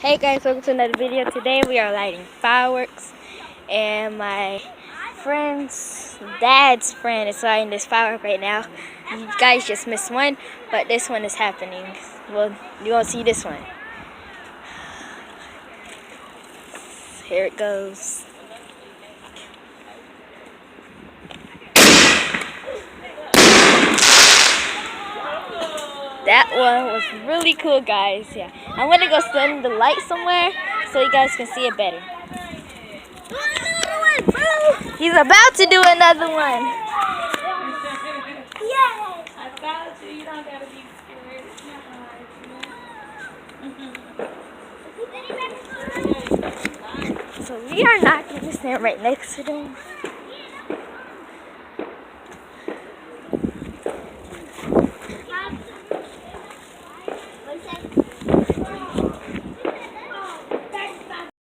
Hey guys, welcome to another video. Today we are lighting fireworks, and my friend's dad's friend is lighting this firework right now. You guys just missed one, but this one is happening. Well, you won't see this one. Here it goes. That one was really cool, guys. Yeah, I'm gonna go send the light somewhere so you guys can see it better. He's about to do another one. Yes! I got you. You don't gotta be scared. It's not hard. So we are not gonna stand right next to them.